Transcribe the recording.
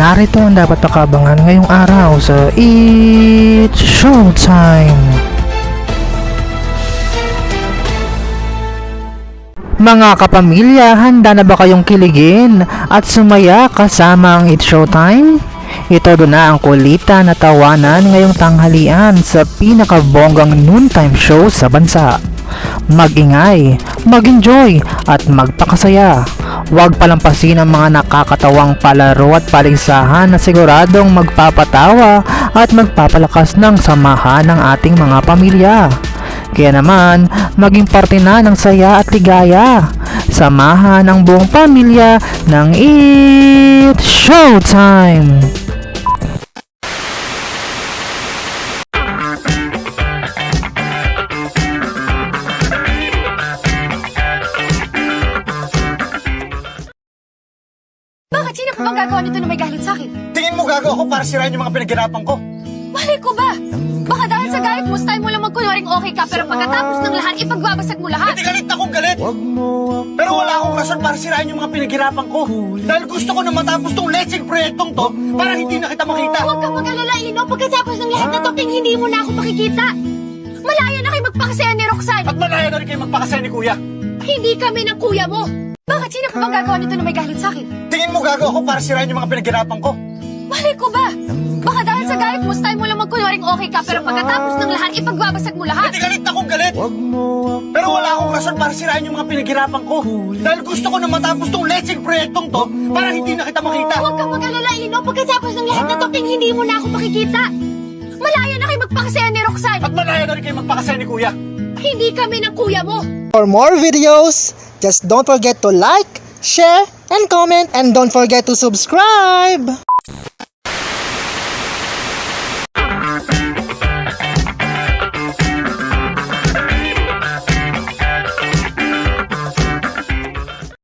Narito ang dapat pakabangan ngayong araw sa It's Showtime! Mga kapamilya, handa na ba kayong kiligin at sumaya kasama ang It's Showtime? Ito doon na ang kulitan na tawanan ngayong tanghalian sa pinakabonggang noontime show sa bansa. Mag-ingay, mag-enjoy at magpakasaya. Huwag palampasin ang mga nakakatawang palaro at paligsahan na siguradong magpapatawa at magpapalakas ng samahan ng ating mga pamilya. Kaya naman, maging parte na ng saya at ligaya. Samahan ang buong pamilya ng It's Showtime! Bakit? Sino pa bang gagawa nito na may galit sa akin? Tingin mo gagawa ko para sirain yung mga pinaghirapan ko? Malay ko ba? Baka dahil sa galit mo, style mo lang magkunwaring okay ka, pero pagkatapos ng lahat, ipagbabasag mo lahat. Hindi galit akong galit. Pero wala akong rason para sirain yung mga pinaghirapan ko. Dahil gusto ko na matapos tong lecheng proyektong to para hindi na kita makita. Huwag kang mag-alala, Ino. Pagkatapos ng lahat na to, hindi mo na ako makikita. Malaya na kayo magpakasaya ni Roxanne. At malaya na rin kayo magpakasaya ni Kuya. Hindi kami ng kuya mo. Bakit? Sino pa bang gagawa nito na may galit sa akin? Tingin mo gagawa ko para sirain yung mga pinaghirapan ko? Malay ko ba? Baka dahil sa galit mo, style mo lang magkunwaring okay ka, pero pagkatapos ng lahat, ipagbabasag mo lahat. Hindi galit akong galit. Pero wala akong rason para sirain yung mga pinaghirapan ko. Dahil gusto ko na matapos tong lecheng proyektong to para hindi na kita makita. Huwag kang mag-alala, Ino. Pagkatapos ng lahat na to, hindi mo na ako makikita. Malaya na kayo magpakasaya ni Roxanne. At malaya na rin kayo magpakasaya ni Kuya. Hindi kami ng kuya mo. For more videos, just don't forget to like, share, and comment, and don't forget to subscribe!